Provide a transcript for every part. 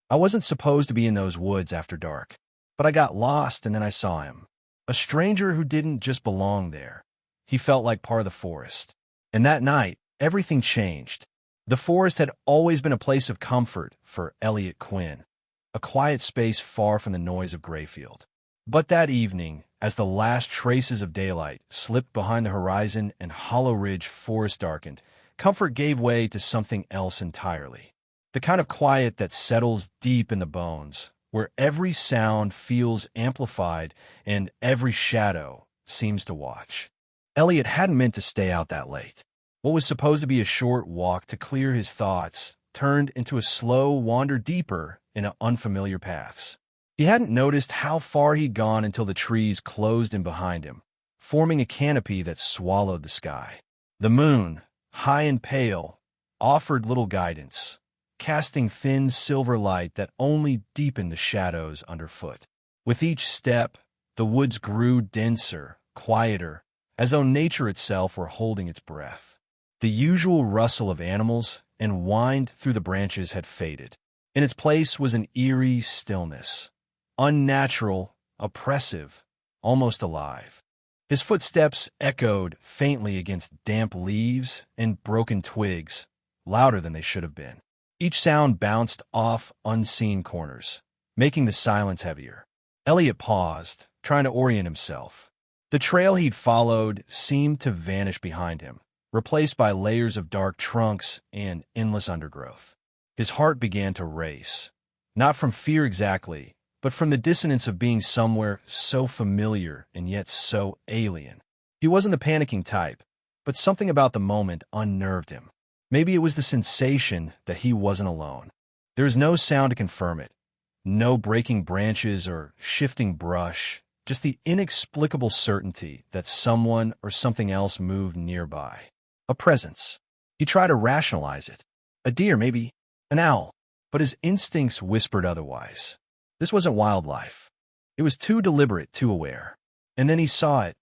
I wasn't supposed to be in those woods after dark, but I got lost and then I saw him. A stranger who didn't just belong there. He felt like part of the forest. And that night, everything changed. The forest had always been a place of comfort for Elliot Quinn, a quiet space far from the noise of Grayfield. But that evening, as the last traces of daylight slipped behind the horizon and Hollow Ridge forest darkened, comfort gave way to something else entirely. The kind of quiet that settles deep in the bones, where every sound feels amplified and every shadow seems to watch. Elliot hadn't meant to stay out that late. What was supposed to be a short walk to clear his thoughts turned into a slow wander deeper into unfamiliar paths. He hadn't noticed how far he'd gone until the trees closed in behind him, forming a canopy that swallowed the sky. The moon, high and pale, offered little guidance, casting thin silver light that only deepened the shadows underfoot. With each step, the woods grew denser, quieter, as though nature itself were holding its breath. The usual rustle of animals and wind through the branches had faded. In its place was an eerie stillness, unnatural, oppressive, almost alive. His footsteps echoed faintly against damp leaves and broken twigs, louder than they should have been. Each sound bounced off unseen corners, making the silence heavier. Elliot paused, trying to orient himself. The trail he'd followed seemed to vanish behind him, replaced by layers of dark trunks and endless undergrowth. His heart began to race, not from fear exactly, but from the dissonance of being somewhere so familiar and yet so alien. He wasn't the panicking type, but something about the moment unnerved him. Maybe it was the sensation that he wasn't alone. There was no sound to confirm it, no breaking branches or shifting brush, just the inexplicable certainty that someone or something else moved nearby. A presence. He tried to rationalize it. A deer, maybe. An owl. But his instincts whispered otherwise. This wasn't wildlife. It was too deliberate, too aware. And then he saw it,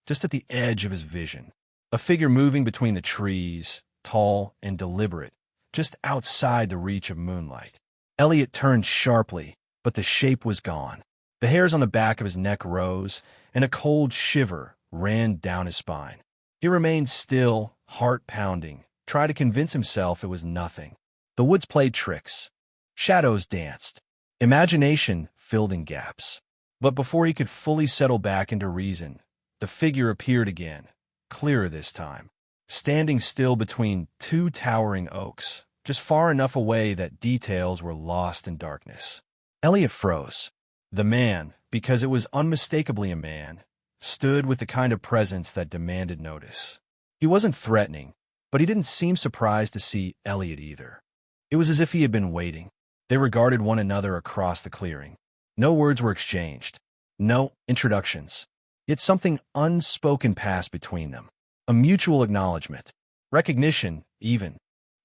just at the edge of his vision. A figure moving between the trees, tall and deliberate, just outside the reach of moonlight. Elliot turned sharply, but the shape was gone. The hairs on the back of his neck rose, and a cold shiver ran down his spine. He remained still, heart pounding, trying to convince himself it was nothing. The woods played tricks. Shadows danced. Imagination filled in gaps. But before he could fully settle back into reason, the figure appeared again, clearer this time, standing still between two towering oaks, just far enough away that details were lost in darkness. Elliot froze. The man, because it was unmistakably a man, stood with the kind of presence that demanded notice. He wasn't threatening, but he didn't seem surprised to see Elliot either. It was as if he had been waiting. They regarded one another across the clearing. No words were exchanged. No introductions. Yet something unspoken passed between them. A mutual acknowledgement. Recognition, even.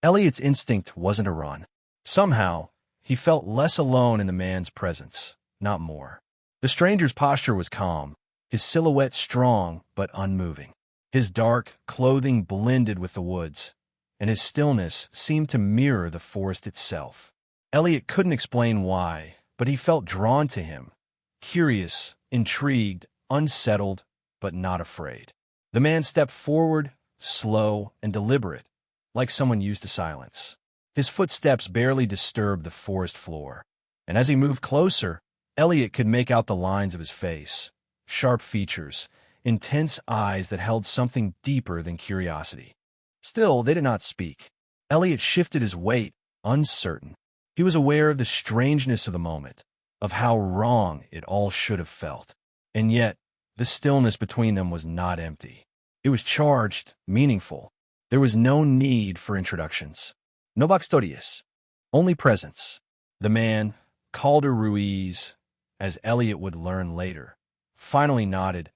Elliot's instinct wasn't to run. Somehow, he felt less alone in the man's presence, not more. The stranger's posture was calm, his silhouette strong but unmoving. His dark clothing blended with the woods, and his stillness seemed to mirror the forest itself. Elliot couldn't explain why, but he felt drawn to him, curious, intrigued, unsettled, but not afraid. The man stepped forward, slow and deliberate, like someone used to silence. His footsteps barely disturbed the forest floor, and as he moved closer, Elliot could make out the lines of his face, sharp features, intense eyes that held something deeper than curiosity. Still, they did not speak. Elliot shifted his weight, uncertain. He was aware of the strangeness of the moment, of how wrong it all should have felt. And yet, the stillness between them was not empty. It was charged, meaningful. There was no need for introductions. No backstories, only presence. The man, Calder Ruiz, as Elliot would learn later, finally nodded,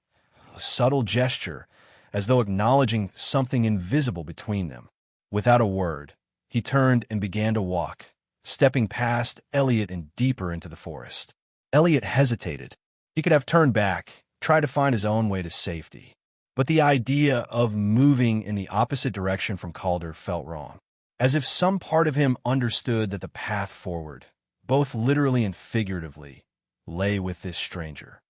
a subtle gesture, as though acknowledging something invisible between them. Without a word, he turned and began to walk, stepping past Elliot and deeper into the forest. Elliot hesitated. He could have turned back, tried to find his own way to safety. But the idea of moving in the opposite direction from Calder felt wrong, as if some part of him understood that the path forward, both literally and figuratively, lay with this stranger.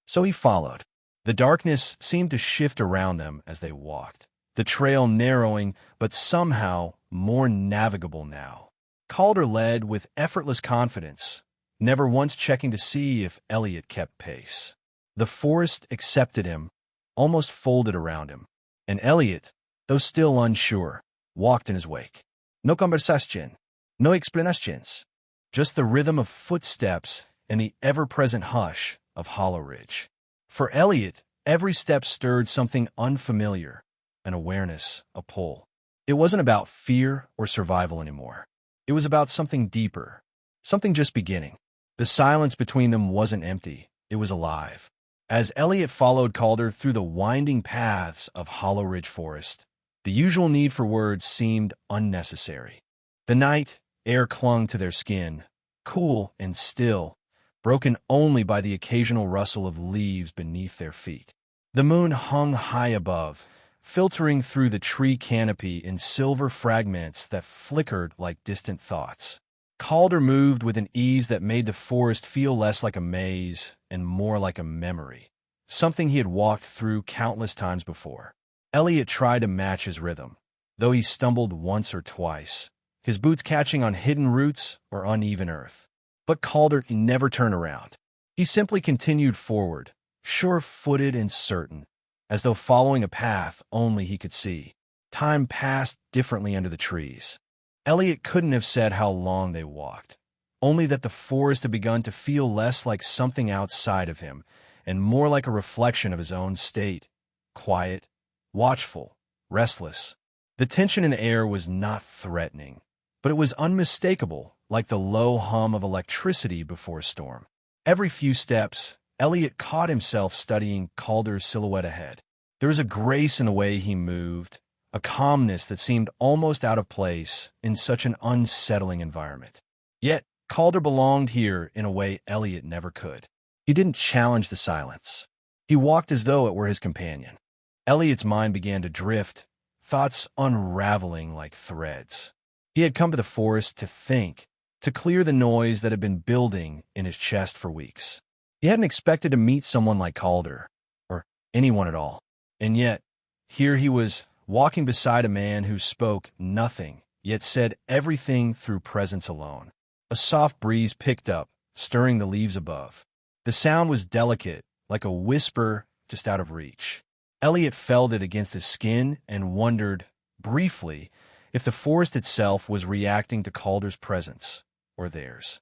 So he followed. The darkness seemed to shift around them as they walked, the trail narrowing but somehow more navigable now. Calder led with effortless confidence, never once checking to see if Elliot kept pace. The forest accepted him, almost folded around him, and Elliot, though still unsure, walked in his wake. No conversación, no explanaciones, just the rhythm of footsteps and the ever-present hush of Hollow Ridge. For Elliot, every step stirred something unfamiliar, an awareness, a pull. It wasn't about fear or survival anymore. It was about something deeper, something just beginning. The silence between them wasn't empty, it was alive. As Elliot followed Calder through the winding paths of Hollow Ridge Forest, the usual need for words seemed unnecessary. The night air clung to their skin, cool and still, broken only by the occasional rustle of leaves beneath their feet. The moon hung high above, filtering through the tree canopy in silver fragments that flickered like distant thoughts. Calder moved with an ease that made the forest feel less like a maze and more like a memory, something he had walked through countless times before. Elliot tried to match his rhythm, though he stumbled once or twice, his boots catching on hidden roots or uneven earth. But Calder never turned around. He simply continued forward, sure-footed and certain, as though following a path only he could see. Time passed differently under the trees. Elliot couldn't have said how long they walked, only that the forest had begun to feel less like something outside of him and more like a reflection of his own state, quiet, watchful, restless. The tension in the air was not threatening, but it was unmistakable, like the low hum of electricity before a storm. Every few steps, Elliot caught himself studying Calder's silhouette ahead. There was a grace in the way he moved, a calmness that seemed almost out of place in such an unsettling environment. Yet, Calder belonged here in a way Elliot never could. He didn't challenge the silence. He walked as though it were his companion. Elliot's mind began to drift, thoughts unraveling like threads. He had come to the forest to think, to clear the noise that had been building in his chest for weeks. He hadn't expected to meet someone like Calder, or anyone at all. And yet, here he was, walking beside a man who spoke nothing, yet said everything through presence alone. A soft breeze picked up, stirring the leaves above. The sound was delicate, like a whisper just out of reach. Elliot felt it against his skin and wondered, briefly, if the forest itself was reacting to Calder's presence, or theirs.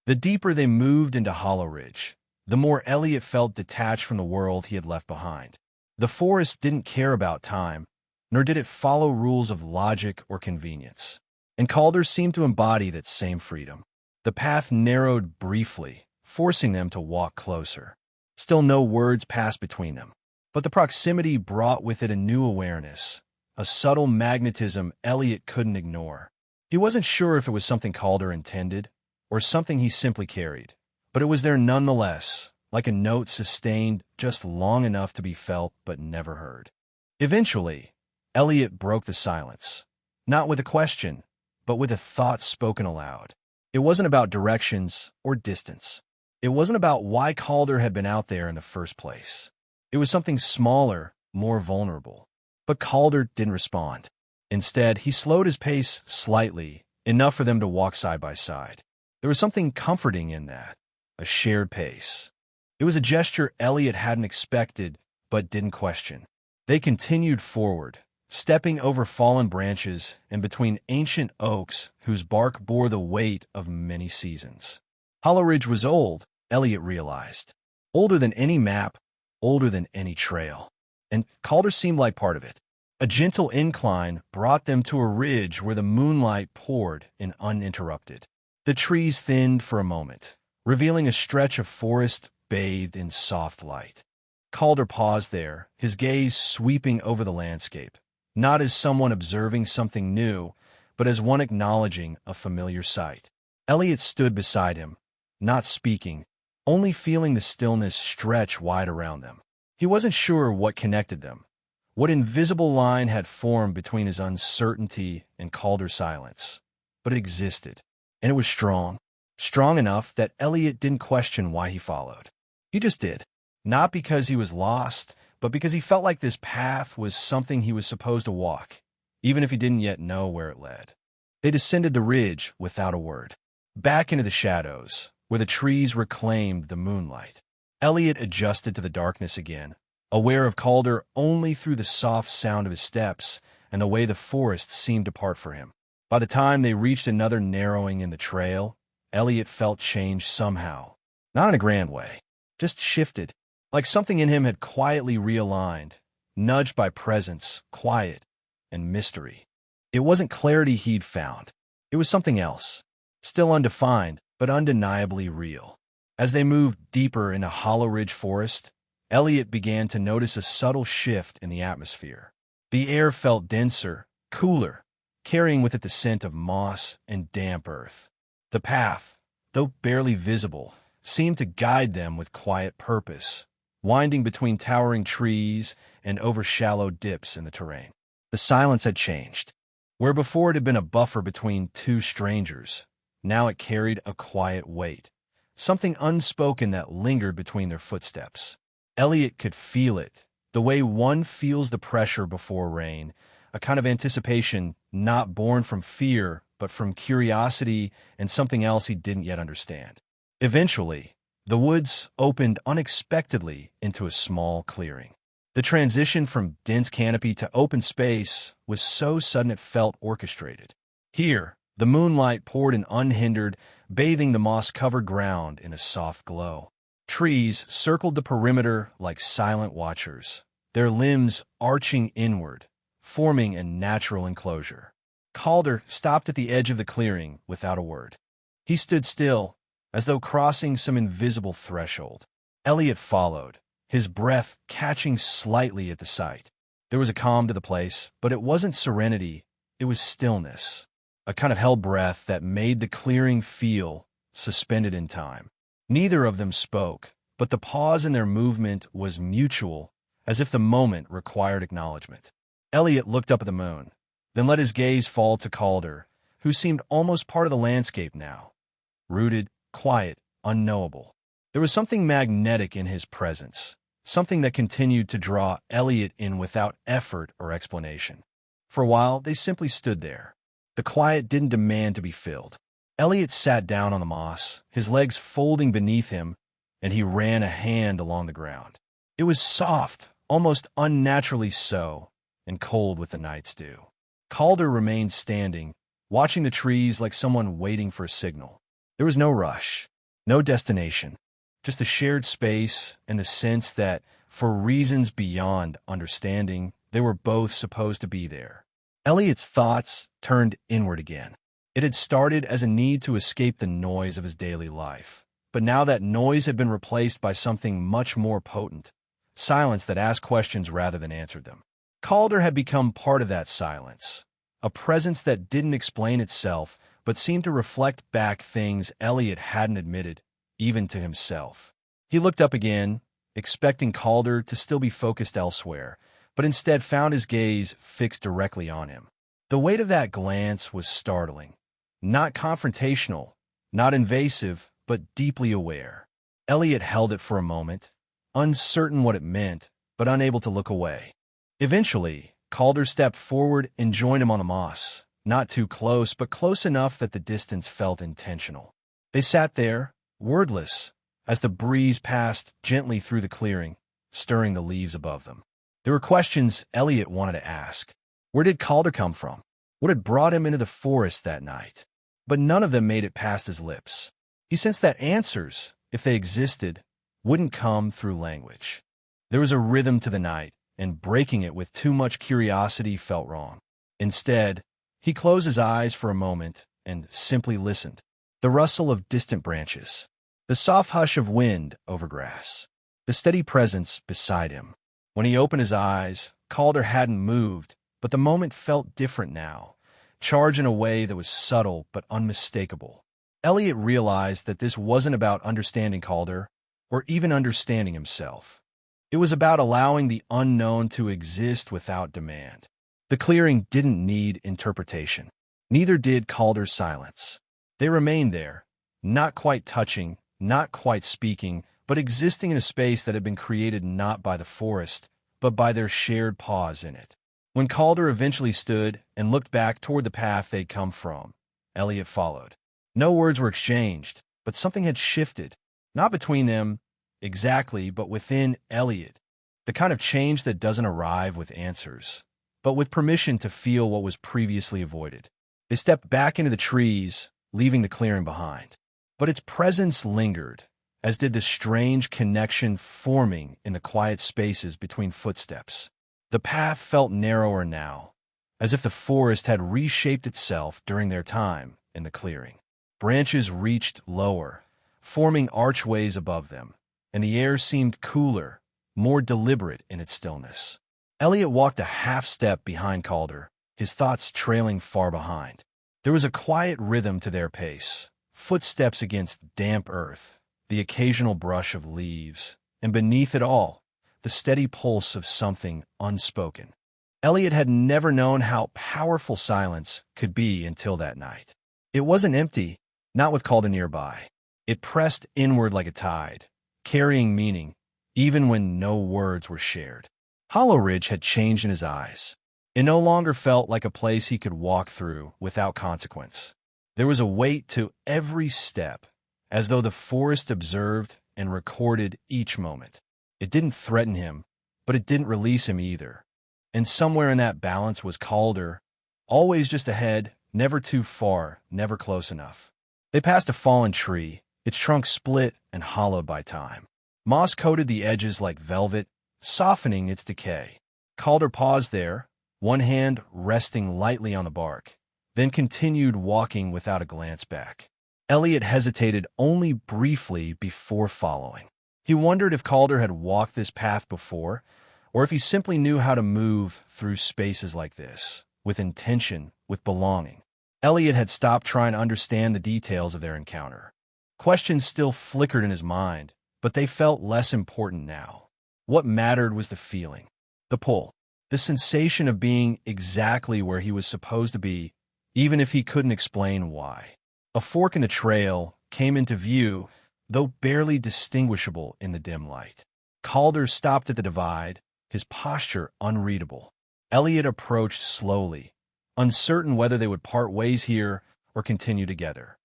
The deeper they moved into Hollow Ridge, the more Elliot felt detached from the world he had left behind. The forest didn't care about time, nor did it follow rules of logic or convenience. And Calder seemed to embody that same freedom. The path narrowed briefly, forcing them to walk closer. Still no words passed between them. But the proximity brought with it a new awareness, a subtle magnetism Elliot couldn't ignore. He wasn't sure if it was something Calder intended, or something he simply carried, but it was there nonetheless, like a note sustained just long enough to be felt but never heard. Eventually, Elliot broke the silence, not with a question, but with a thought spoken aloud. It wasn't about directions or distance. It wasn't about why Calder had been out there in the first place. It was something smaller, more vulnerable. But Calder didn't respond. Instead, he slowed his pace slightly, enough for them to walk side by side. There was something comforting in that, a shared pace. It was a gesture Elliot hadn't expected, but didn't question. They continued forward, stepping over fallen branches and between ancient oaks whose bark bore the weight of many seasons. Hollow Ridge was old, Elliot realized. Older than any map, older than any trail. And Calder seemed like part of it. A gentle incline brought them to a ridge where the moonlight poured in uninterrupted. The trees thinned for a moment, revealing a stretch of forest bathed in soft light. Calder paused there, his gaze sweeping over the landscape, not as someone observing something new, but as one acknowledging a familiar sight. Elliot stood beside him, not speaking, only feeling the stillness stretch wide around them. He wasn't sure what connected them, what invisible line had formed between his uncertainty and Calder's silence, but it existed, and it was strong, strong enough that Elliot didn't question why he followed. He just did. Not because he was lost, but because he felt like this path was something he was supposed to walk, even if he didn't yet know where it led. They descended the ridge without a word, back into the shadows, where the trees reclaimed the moonlight. Elliot adjusted to the darkness again, aware of Calder only through the soft sound of his steps and the way the forest seemed to part for him. By the time they reached another narrowing in the trail, Elliot felt change somehow. Not in a grand way, just shifted, like something in him had quietly realigned, nudged by presence, quiet, and mystery. It wasn't clarity he'd found. It was something else, still undefined, but undeniably real. As they moved deeper into Hollow Ridge Forest, Elliot began to notice a subtle shift in the atmosphere. The air felt denser, cooler, carrying with it the scent of moss and damp earth. The path, though barely visible, seemed to guide them with quiet purpose, winding between towering trees and over shallow dips in the terrain. The silence had changed. Where before it had been a buffer between two strangers, now it carried a quiet weight, something unspoken that lingered between their footsteps. Elliot could feel it, the way one feels the pressure before rain, a kind of anticipation not born from fear, but from curiosity and something else he didn't yet understand. Eventually, the woods opened unexpectedly into a small clearing. The transition from dense canopy to open space was so sudden it felt orchestrated. Here, the moonlight poured in unhindered, bathing the moss-covered ground in a soft glow. Trees circled the perimeter like silent watchers, their limbs arching inward, forming a natural enclosure. Calder stopped at the edge of the clearing without a word. He stood still, as though crossing some invisible threshold. Elliot followed, his breath catching slightly at the sight. There was a calm to the place, but it wasn't serenity, it was stillness, a kind of held breath that made the clearing feel suspended in time. Neither of them spoke, but the pause in their movement was mutual, as if the moment required acknowledgement. Elliot looked up at the moon, then let his gaze fall to Calder, who seemed almost part of the landscape now, rooted, quiet, unknowable. There was something magnetic in his presence, something that continued to draw Elliot in without effort or explanation. For a while, they simply stood there. The quiet didn't demand to be filled. Elliot sat down on the moss, his legs folding beneath him, and he ran a hand along the ground. It was soft, almost unnaturally so, and cold with the night's dew. Calder remained standing, watching the trees like someone waiting for a signal. There was no rush, no destination, just a shared space and the sense that, for reasons beyond understanding, they were both supposed to be there. Elliot's thoughts turned inward again. It had started as a need to escape the noise of his daily life, but now that noise had been replaced by something much more potent, silence that asked questions rather than answered them. Calder had become part of that silence, a presence that didn't explain itself, but seemed to reflect back things Elliot hadn't admitted, even to himself. He looked up again, expecting Calder to still be focused elsewhere, but instead found his gaze fixed directly on him. The weight of that glance was startling, not confrontational, not invasive, but deeply aware. Elliot held it for a moment, uncertain what it meant, but unable to look away. Eventually, Calder stepped forward and joined him on the moss, not too close, but close enough that the distance felt intentional. They sat there, wordless, as the breeze passed gently through the clearing, stirring the leaves above them. There were questions Elliot wanted to ask. Where did Calder come from? What had brought him into the forest that night? But none of them made it past his lips. He sensed that answers, if they existed, wouldn't come through language. There was a rhythm to the night, and breaking it with too much curiosity felt wrong. Instead, he closed his eyes for a moment and simply listened. The rustle of distant branches, the soft hush of wind over grass, the steady presence beside him. When he opened his eyes, Calder hadn't moved, but the moment felt different now, charged in a way that was subtle but unmistakable. Elliot realized that this wasn't about understanding Calder, or even understanding himself. It was about allowing the unknown to exist without demand. The clearing didn't need interpretation. Neither did Calder's silence. They remained there, not quite touching, not quite speaking, but existing in a space that had been created not by the forest, but by their shared pause in it. When Calder eventually stood and looked back toward the path they'd come from, Elliot followed. No words were exchanged, but something had shifted, not between them exactly, but within Elliot. The kind of change that doesn't arrive with answers, but with permission to feel what was previously avoided. They stepped back into the trees, leaving the clearing behind. But its presence lingered, as did the strange connection forming in the quiet spaces between footsteps. The path felt narrower now, as if the forest had reshaped itself during their time in the clearing. Branches reached lower, forming archways above them, and the air seemed cooler, more deliberate in its stillness. Elliot walked a half-step behind Calder, his thoughts trailing far behind. There was a quiet rhythm to their pace, footsteps against damp earth, the occasional brush of leaves, and beneath it all, the steady pulse of something unspoken. Elliot had never known how powerful silence could be until that night. It wasn't empty, not with Calder nearby. It pressed inward like a tide, carrying meaning, even when no words were shared. Hollow Ridge had changed in his eyes. It no longer felt like a place he could walk through without consequence. There was a weight to every step, as though the forest observed and recorded each moment. It didn't threaten him, but it didn't release him either. And somewhere in that balance was Calder, always just ahead, never too far, never close enough. They passed a fallen tree, its trunk split and hollowed by time. Moss coated the edges like velvet, softening its decay. Calder paused there, one hand resting lightly on the bark, then continued walking without a glance back. Elliot hesitated only briefly before following. He wondered if Calder had walked this path before, or if he simply knew how to move through spaces like this, with intention, with belonging. Elliot had stopped trying to understand the details of their encounter. Questions still flickered in his mind, but they felt less important now. What mattered was the feeling, the pull, the sensation of being exactly where he was supposed to be, even if he couldn't explain why. A fork in the trail came into view, though barely distinguishable in the dim light. Calder stopped at the divide, his posture unreadable. Elliot approached slowly, uncertain whether they would part ways here or continue together.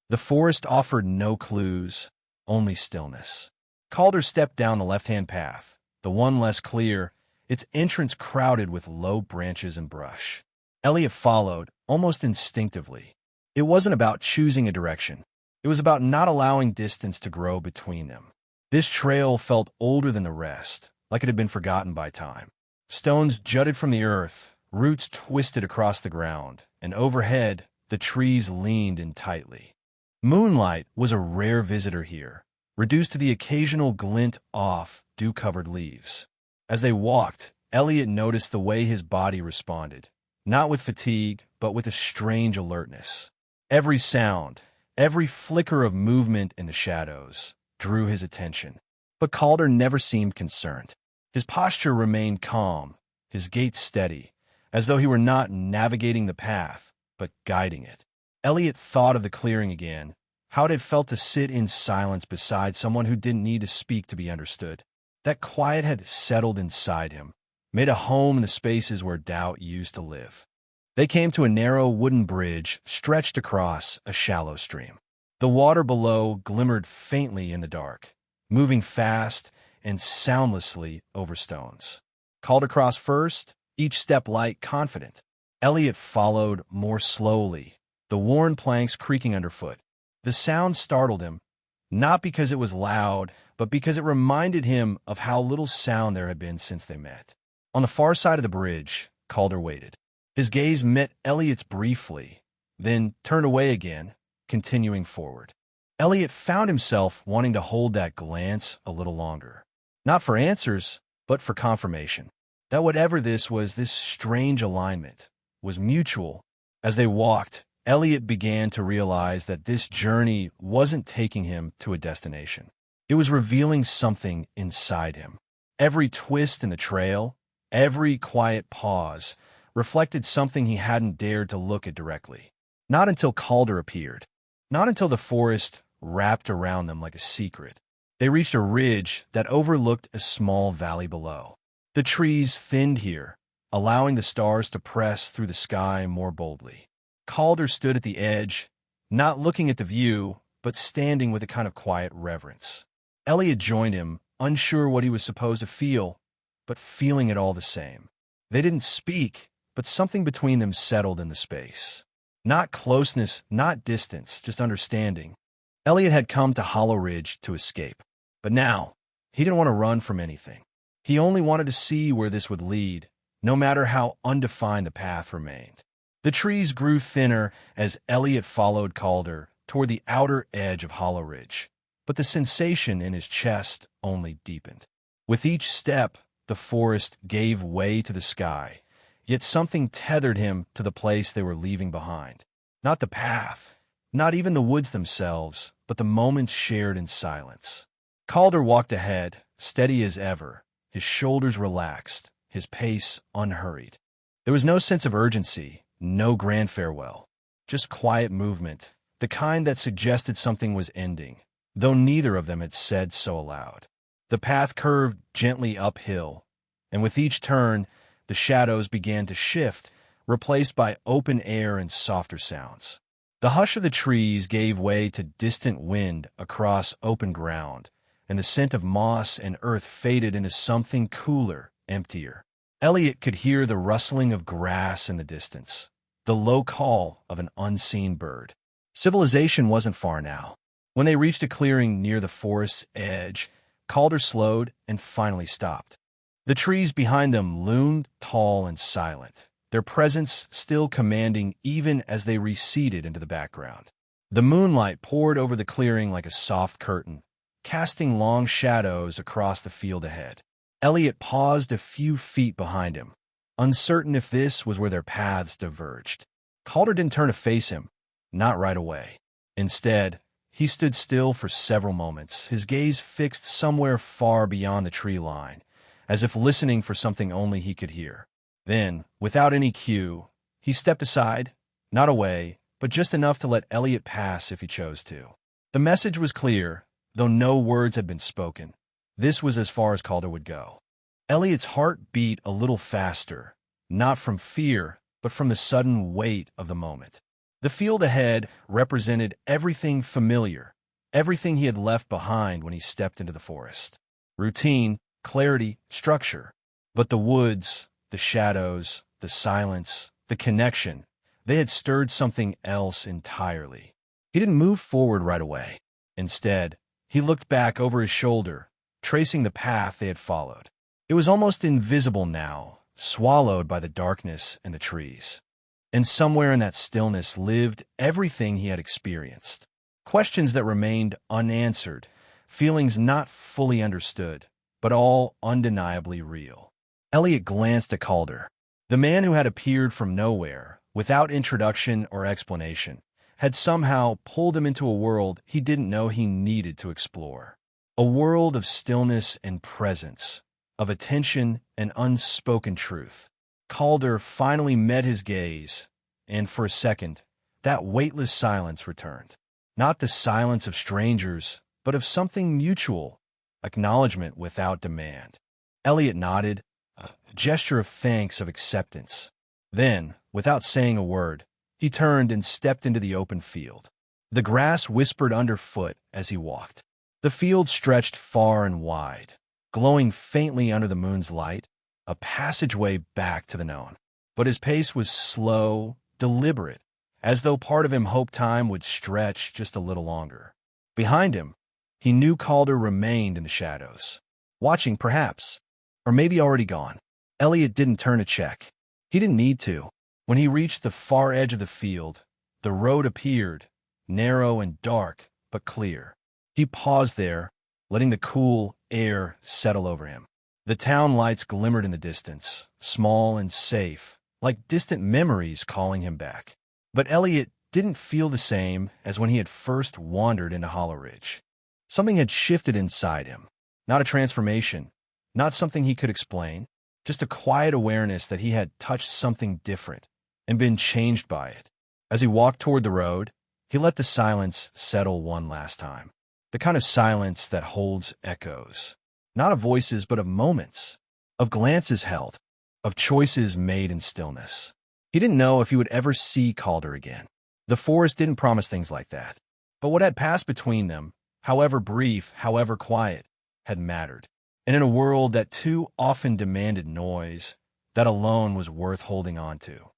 The forest offered no clues, only stillness. Calder stepped down the left-hand path, the one less clear, its entrance crowded with low branches and brush. Elliot followed, almost instinctively. It wasn't about choosing a direction. It was about not allowing distance to grow between them. This trail felt older than the rest, like it had been forgotten by time. Stones jutted from the earth, roots twisted across the ground, and overhead, the trees leaned in tightly. Moonlight was a rare visitor here, reduced to the occasional glint off dew-covered leaves. As they walked, Elliot noticed the way his body responded, not with fatigue, but with a strange alertness. Every sound, every flicker of movement in the shadows, drew his attention. But Calder never seemed concerned. His posture remained calm, his gait steady, as though he were not navigating the path, but guiding it. Elliot thought of the clearing again, how it had felt to sit in silence beside someone who didn't need to speak to be understood. That quiet had settled inside him, made a home in the spaces where doubt used to live. They came to a narrow wooden bridge stretched across a shallow stream. The water below glimmered faintly in the dark, moving fast and soundlessly over stones. Calder crossed first, each step light, confident. Elliot followed more slowly, the worn planks creaking underfoot. The sound startled him, not because it was loud, but because it reminded him of how little sound there had been since they met. On the far side of the bridge, Calder waited. His gaze met Elliot's briefly, then turned away again, continuing forward. Elliot found himself wanting to hold that glance a little longer. Not for answers, but for confirmation. That whatever this was, this strange alignment, was mutual. As they walked, Elliot began to realize that this journey wasn't taking him to a destination. It was revealing something inside him. Every twist in the trail, every quiet pause, reflected something he hadn't dared to look at directly. Not until Calder appeared. Not until the forest wrapped around them like a secret. They reached a ridge that overlooked a small valley below. The trees thinned here, allowing the stars to press through the sky more boldly. Calder stood at the edge, not looking at the view, but standing with a kind of quiet reverence. Elliot joined him, unsure what he was supposed to feel, but feeling it all the same. They didn't speak, but something between them settled in the space. Not closeness, not distance, just understanding. Elliot had come to Hollow Ridge to escape. But now, he didn't want to run from anything. He only wanted to see where this would lead, no matter how undefined the path remained. The trees grew thinner as Elliot followed Calder toward the outer edge of Hollow Ridge, but the sensation in his chest only deepened. With each step, the forest gave way to the sky, yet something tethered him to the place they were leaving behind. Not the path, not even the woods themselves, but the moments shared in silence. Calder walked ahead, steady as ever, his shoulders relaxed, his pace unhurried. There was no sense of urgency, no grand farewell, just quiet movement, the kind that suggested something was ending, though neither of them had said so aloud. The path curved gently uphill, and with each turn, the shadows began to shift, replaced by open air and softer sounds. The hush of the trees gave way to distant wind across open ground, and the scent of moss and earth faded into something cooler, emptier. Elliot could hear the rustling of grass in the distance, the low call of an unseen bird. Civilization wasn't far now. When they reached a clearing near the forest's edge, Calder slowed and finally stopped. The trees behind them loomed tall and silent, their presence still commanding even as they receded into the background. The moonlight poured over the clearing like a soft curtain, casting long shadows across the field ahead. Elliot paused a few feet behind him, uncertain if this was where their paths diverged. Calder didn't turn to face him, not right away. Instead, he stood still for several moments, his gaze fixed somewhere far beyond the tree line, as if listening for something only he could hear. Then, without any cue, he stepped aside, not away, but just enough to let Elliot pass if he chose to. The message was clear, though no words had been spoken. This was as far as Calder would go. Elliot's heart beat a little faster, not from fear, but from the sudden weight of the moment. The field ahead represented everything familiar, everything he had left behind when he stepped into the forest. Routine, clarity, structure. But the woods, the shadows, the silence, the connection, they had stirred something else entirely. He didn't move forward right away. Instead, he looked back over his shoulder, tracing the path they had followed. It was almost invisible now, swallowed by the darkness and the trees. And somewhere in that stillness lived everything he had experienced. Questions that remained unanswered, feelings not fully understood, but all undeniably real. Elliot glanced at Calder. The man who had appeared from nowhere, without introduction or explanation, had somehow pulled him into a world he didn't know he needed to explore. A world of stillness and presence, of attention and unspoken truth. Calder finally met his gaze, and for a second, that weightless silence returned. Not the silence of strangers, but of something mutual, acknowledgement without demand. Elliot nodded, a gesture of thanks, of acceptance. Then, without saying a word, he turned and stepped into the open field. The grass whispered underfoot as he walked. The field stretched far and wide, glowing faintly under the moon's light, a passageway back to the known. But his pace was slow, deliberate, as though part of him hoped time would stretch just a little longer. Behind him, he knew Calder remained in the shadows, watching perhaps, or maybe already gone. Elliot didn't turn to check. He didn't need to. When he reached the far edge of the field, the road appeared, narrow and dark, but clear. He paused there, letting the cool air settle over him. The town lights glimmered in the distance, small and safe, like distant memories calling him back. But Elliot didn't feel the same as when he had first wandered into Hollow Ridge. Something had shifted inside him. Not a transformation, not something he could explain, just a quiet awareness that he had touched something different and been changed by it. As he walked toward the road, He let the silence settle one last time. The kind of silence that holds echoes. Not of voices, but of moments. Of glances held. Of choices made in stillness. He didn't know if he would ever see Calder again. The forest didn't promise things like that. But what had passed between them, however brief, however quiet, had mattered. And in a world that too often demanded noise, that alone was worth holding on to.